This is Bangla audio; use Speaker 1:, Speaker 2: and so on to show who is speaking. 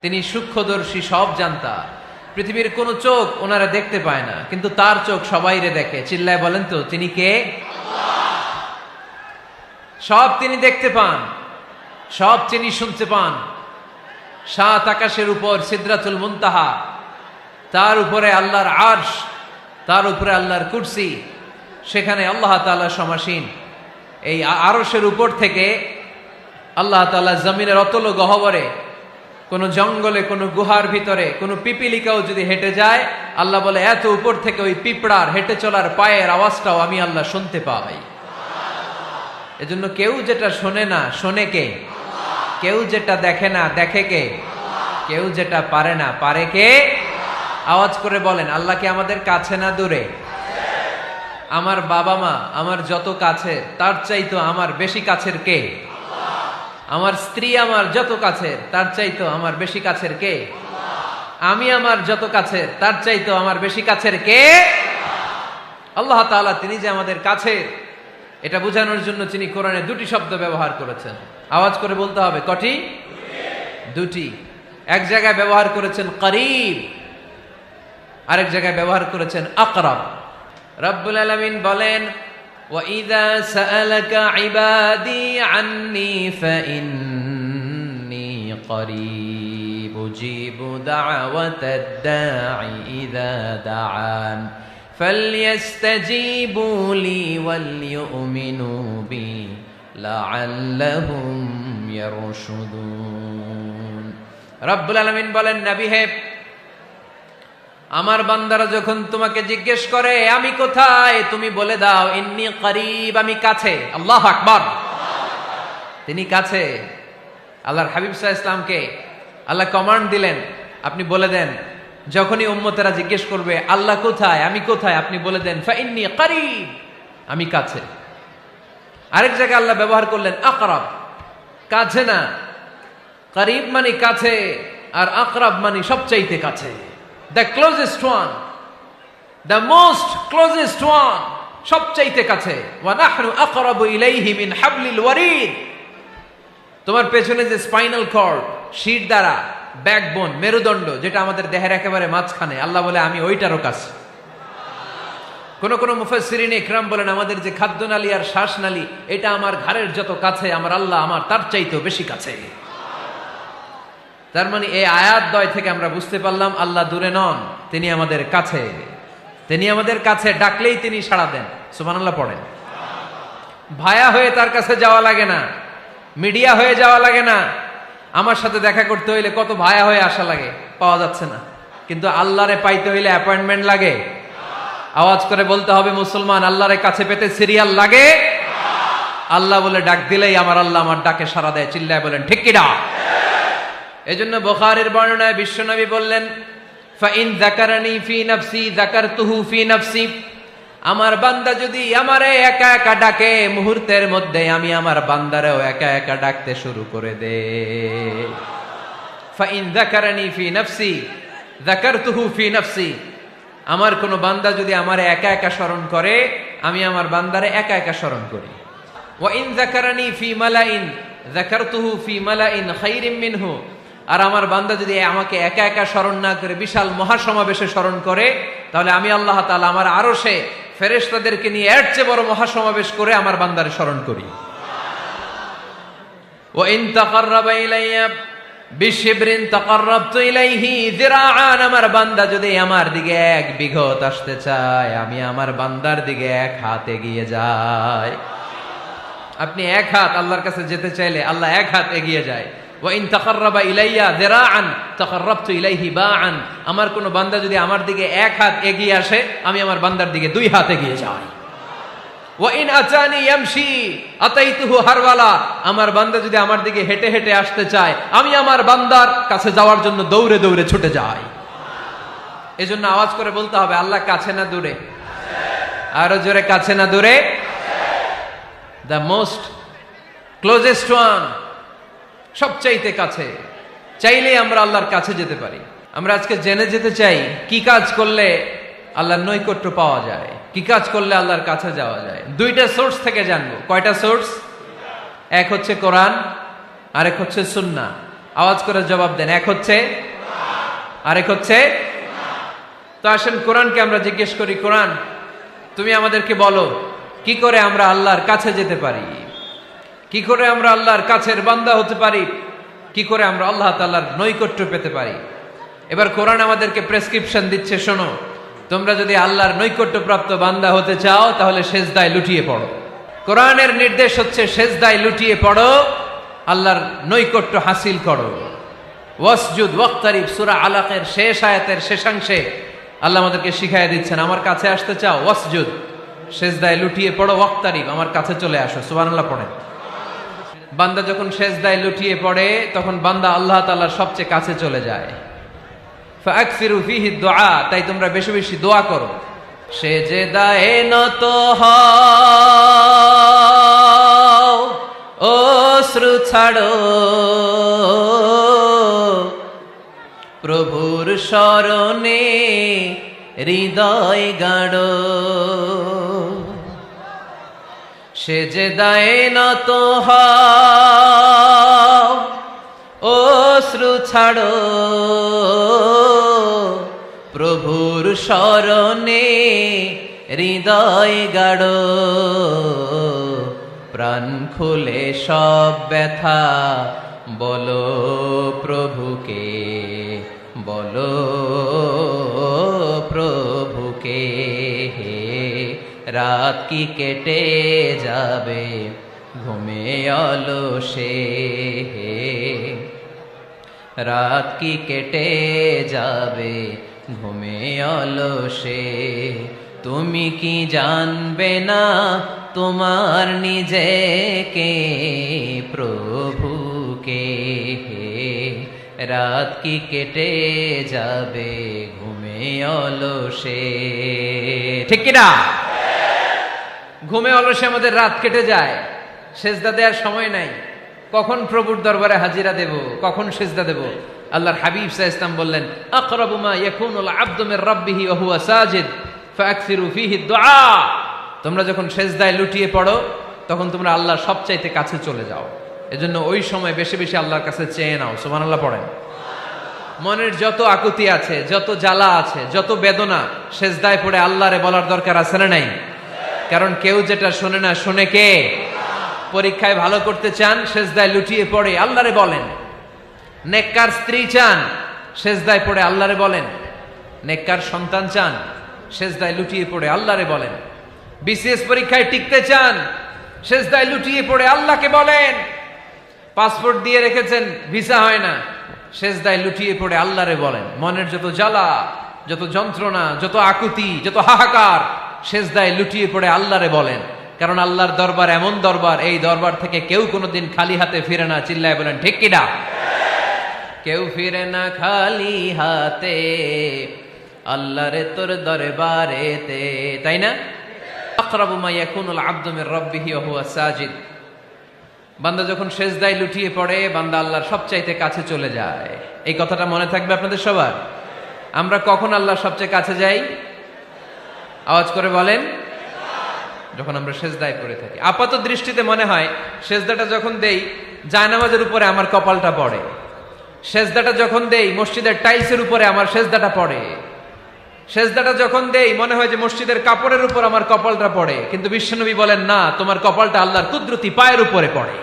Speaker 1: তিনি সূক্ষ্মদর্শী, সব জানতা। পৃথিবীর কোন চোখ ওনারা দেখতে পায় না, কিন্তু তার চোখ সবাইরে দেখে। চিল্লায় বলেন তো তিনি কে? সব তিনি দেখতে পান, সব তিনি শুনতে পান। সাত আকাশের উপর সিদরাতুল মুনতাহা, তার উপরে আল্লাহর আরশ, তার উপরে আল্লাহর কুরসি, সেখানে আল্লাহ তাআলা সমাসীন। এই আরশের উপর থেকে আল্লাহ তাআলা জমিনের অতল গহ্বরে, কোন জঙ্গলে, কোন গুহার ভিতরে কোন পিপিলিকাও যদি হেঁটে যায়, আল্লাহ বলে এত উপর থেকে ওই পিঁপড়ার হেঁটে চলার পায়ের আওয়াজটাও আমি আল্লাহ শুনতে পাই। এজন্য কেউ যেটা শোনে না, শোনে কে? কেউ যেটা দেখে না, দেখে কে? কেউ যেটা পারে না, পারে কে? আওয়াজ করে বলেন, আল্লাহ কি আমাদের কাছে না দূরে? আমার বাবা মা আমার যত কাছে, তার চাইতো আমার বেশি কাছের কে? আমার স্ত্রী আমার যত কাছের, তার চাইতো আমার বেশি কাছের কে? আমি আমার যত কাছের, তার চাইতো আমার বেশি কাছের কে? আল্লাহ তাআলা তিনি যে আমাদের কাছে, এটা বোঝানোর জন্য তিনি কোরআনে দুটি শব্দ ব্যবহার করেছেন। আওয়াজ করে বলতে হবে, কটি? দুটি। এক জায়গায় ব্যবহার করেছেন করিব, আরেক জায়গায় ব্যবহার করেছেন আকরাব। রব্বুল আলামিন বলেন, وَإِذَا سَأَلَكَ عِبَادِي عَنِّي فَإِنِّي قَرِيبٌ أُجِيبُ دَعْوَةَ الدَّاعِ إِذَا دَعَانِ فَلْيَسْتَجِيبُوا لِي وَلْيُؤْمِنُوا بِي لَعَلَّهُمْ يَرْشُدُونَ। রব্বুল আলামিন বলেন, নবী হে, আমার বান্দারা যখন তোমাকে জিজ্ঞেস করে আমি কোথায়, তুমি বলে দাও ইন্নী করিব, আমি কাছে। আল্লাহু আকবার। তিনি কাছে। আল্লাহর হাবিব সাল্লাল্লাহু আলাইহি ওয়াসাল্লামকে আল্লাহ কমান্ড দিলেন, আপনি বলে দেন, যখনই উম্মতেরা জিজ্ঞেস করবে আল্লাহ কোথায়, আমি কোথায়, আপনি বলে দেন ফাইন্নী করিব, আমি কাছে। আরেক জায়গায় আল্লাহ ব্যবহার করলেন আকরাব, কাছে না। করিব মানে কাছে, আর আকরাব মানে সবচাইতে কাছে। The closest one, the most closest one, সবচাইতে কাছে। ওয়া নাহনু আকরাবু ইলাইহি মিন হাবলিল ওয়ারিদ। তোমার পেছনে যে স্পাইনাল কর্ড, শির দ্বারা, ব্যাকবোন, মেরুদণ্ড, যেটা আমাদের দেহের একেবারে মাঝখানে, আল্লাহ বলে আমি ওইটারও কাছে। কোন কোন মুফাসসিরিন ইকরাম বলেন, আমাদের যে খাদ্যনালী আর শ্বাসনালী, এটা আমার ঘাড়ের যত কাছে, আমার আল্লাহ আমার তার চাইতেও বেশি কাছে। তার মানে এই আয়াত দ্বয় থেকে আমরা বুঝতে পারলাম আল্লাহ দূরে নন, তিনি আমাদের কাছে। তিনি আমাদের কাছে, ডাকলেই তিনি সাড়া দেন। সুবহানাল্লাহ পড়েন। ভায়া হয়ে তার কাছে যাওয়া লাগে না, মিডিয়া হয়ে যাওয়া লাগে না। আমার সাথে দেখা করতে হইলে কত ভায়া হয়ে আসা লাগে, পাওয়া যাচ্ছে না। কিন্তু আল্লাহরে পাইতে হইলে অ্যাপয়েন্টমেন্ট লাগে। আওয়াজ করে বলতে হবে মুসলমান, আল্লাহরে কাছে পেতে সিরিয়াল লাগে। আল্লাহ বলে ডাক দিলেই আমার আল্লাহ আমার ডাকে সাড়া দেয়। চিল্লায় বলেন ঠিক কি না? এজন্য বুখারীর বর্ণনায় বিশ্বনবী বললেন, ফাইন যাকারানি ফি নাফসি যাকারতুহু ফি নাফসি। আমার বান্দা যদি আমারে একা একা ডাকে, মুহূর্তের মধ্যে আমি আমার বান্দারেও একা একা ডাকতে শুরু করে দে। ফাইন যাকারানি ফি নাফসি যাকারতুহু ফি নাফসি। আমার কোন বান্দা যদি আমারে একা একা স্মরণ করে, আমি আমার বান্দারে একা একা স্মরণ করি। ওয়া ইন যাকারানি ফি মালাইন যাকারতুহু ফি মালাইন খায়রিম মিনহু। আর আমার বান্দা যদি আমাকে একা একা স্মরণ না করে বিশাল মহাসমাবেশে স্মরণ করে, তাহলে আমি আল্লাহ তাআলা আমার আরশে ফেরেশতাদেরকে নিয়ে এর চেয়ে বড় মহাসমাবেশ করে আমার বান্দারে স্মরণ করি। ওয়া ইন তাকাররাবা ইলাইয়া বিশিবরিন তাকাররাবতু ইলাইহি যিরাআন। আমার বান্দা যদি আমার দিকে এক বিঘত আসতে চায়, আমি আমার বান্দার দিকে এক হাত এগিয়ে যাই। আপনি এক হাত আল্লাহর কাছে যেতে চাইলে আল্লাহ এক হাত এগিয়ে যায়। ওয়া ইন তাকাররাবা ইলাইয়া যিরাআন তাকাররাবতু ইলাইহি বাআন। আমার কোন বান্দা যদি আমার দিকে এক হাত এগিয়ে আসে, আমি আমার বান্দার দিকে দুই হাত এগিয়ে যাই। ওয়া ইন আতানি ইয়ামশি আতাইতুহু হারওয়ালা। আমার বান্দা যদি আমার দিকে হেঁটে হেঁটে আসতে চায়, আমি আমার বান্দার কাছে যাওয়ার জন্য দৌড়ে দৌড়ে ছুটে যাই। এজন্য আওয়াজ করে বলতে হবে, আল্লাহ কাছে না দূরে? আরো জোরে, কাছে না দূরে? দ্য মোস্ট ক্লোজেস্ট ওয়ান, সবচাইতে কাছে। চাইলেই আমরা আল্লাহর কাছে যেতে পারি। আমরা আজকে জেনে যেতে চাই কি কাজ করলে আল্লাহর নৈকট্য পাওয়া যায়, কি কাজ করলে আল্লাহর কাছে যাওয়া যায়। দুইটা সোর্স থেকে জানবো। কয়টা সোর্স? এক হচ্ছে কোরআন, আরেক হচ্ছে সুন্নাহ। আওয়াজ করে জবাব দেন। এক হচ্ছে, আরেক হচ্ছে। তো আসেন কোরআনকে আমরা জিজ্ঞেস করি, কোরআন তুমি আমাদেরকে বলো কি করে আমরা আল্লাহর কাছে যেতে পারি, কি করে আমরা আল্লাহর কাছের বান্দা হতে পারি, কি করে আমরা আল্লাহ তাআলার নৈকট্য পেতে পারি। এবার কোরআন আমাদেরকে প্রেসক্রিপশন দিচ্ছে, শোনো, তোমরা যদি আল্লাহর নৈকট্যপ্রাপ্ত বান্দা হতে চাও তাহলে সেজদায় লুটিয়ে পড়ো। কোরআনের নির্দেশ হচ্ছে সেজদায় লুটিয়ে পড়ো, আল্লাহর নৈকট্য হাসিল করো। ওয়াসজুদ ওয়াক্তারিব, সূরা আলাকের শেষ আয়াতের শেষাংশে আল্লাহ আমাদেরকে শিখাইয়া দিচ্ছেন, আমার কাছে আসতে চাও, ওয়াসজুদ, সেজদায় লুটিয়ে পড়ো, ওয়াক্তারিব, আমার কাছে চলে আসো। সুবহানাল্লাহ পড়েন। বান্দা যখন সেজদায় লুটিয়ে পড়ে তখন বান্দা আল্লাহ তাআলার সবচেয়ে কাছে চলে যায়। ফাকসিরু ফিহি দুআ, তাই তোমরা বেশি বেশি দোয়া করো। সেজদায়ে নত হও, অশ্রু ছাড়ো, প্রভুর শরণে হৃদয় গাড়ো। সেজদায়ে নত হও, অশ্রু ছাড়ো, প্রভুর শরণে হৃদয় গাড়ো। প্রাণ খুলে সব ব্যথা বলো প্রভুকে, বলো প্রভুকে। রাত কি কেটে যাবে ঘুমে অলসে, রাত কি কেটে যাবে ঘুমে অলসে। তুমি কি জানবে না তোমার নিজেকে, প্রভুকে। রাত কি কেটে যাবে ঘুমে অলসে। ঠিক কিনা? ঘুমে অলসে আমাদের রাত কেটে যায়, সেজদা দেওয়ার সময় নাই। কখন প্রভুর দরবারে হাজিরা দেব, কখন সেজদা দেব? আল্লাহর হাবিব সাল্লাল্লাহু আলাইহি ওয়াসাল্লাম বললেন, আকরাবু মা ইয়াকুনুল আবদু মির রাব্বিহি ওয়া হুয়া সাজিদ ফাকসিরু ফিহি দুআ। তোমরা যখন সেজদায় লুটিয়ে পড়ো তখন তোমরা আল্লাহর সবচাইতে কাছে চলে যাও। এজন্য ওই সময় বেশি বেশি আল্লাহর কাছে চেয়ে নাও। সুবহানাল্লাহ পড়েন। মনের যত আকুতি আছে, যত জ্বালা আছে, যত বেদনা, সেজদায় পড়ে আল্লাহরে বলার দরকার আছে না নাই? কারণ কেউ যেটা শোনে না, শোনে কে? পরীক্ষায় ভালো করতে চান, সেজদায় লুটিয়ে পড়ে আল্লাহরে বলেন। নেককার স্ত্রী চান, সেজদায় পড়ে আল্লাহরে বলেন। নেককার সন্তান চান, সেজদায় লুটিয়ে পড়ে আল্লাহরে বলেন। বিসিএস পরীক্ষায় টিকতে চান, সেজদায় লুটিয়ে পড়ে আল্লাহকে বলেন। পাসপোর্ট দিয়ে রেখেছেন, ভিসা হয় না, সেজদায় লুটিয়ে পড়ে আল্লাহরে বলেন। মনের যত জ্বালা, যত যন্ত্রণা, যত আকুতি, যত হাহাকার, সেজদায় লুটিয়ে পড়ে আল্লাহরে বলেন। কারণ আল্লাহর দরবার এমন দরবার, এই দরবার থেকে কেউ কোনোদিন খালি হাতে ফিরে না। চিল্লায় বলেন ঠিক কিনা? কেউ ফিরে না খালি হাতে আল্লাহরে তোর দরবারেতে, তাই না? আকরাবু মা ইয়াকুনুল আবদু মির রাব্বিহি ওয়া হুয়া সাজিদ। বান্দা যখন সেজদায় লুটিয়ে পড়ে, বান্দা আল্লাহর সবচাইতে কাছে চলে যায়। এই কথাটা মনে থাকবে আপনাদের সবার। আমরা কখন আল্লাহর সবচেয়ে কাছে যাই? আওয়াজ করে বলেন। যখন আমরা সেজদায় পড়ে থাকি। আপাত দৃষ্টিতে মনে হয় সেজদাটা যখন দেই জায়নামাজের উপরে আমার কপালটা পড়ে, সেজদাটা যখন দেই মসজিদের টাইলসের উপরে আমার সেজদাটা পড়ে, সেজদাটা যখন দেই মনে হয় যে মসজিদের কাপড়ের উপর আমার কপালটা পড়ে। কিন্তু বিশ্বনবী বলেন না, তোমার কপালটা আল্লাহর কুদরতি পায়ের উপরে পড়ে।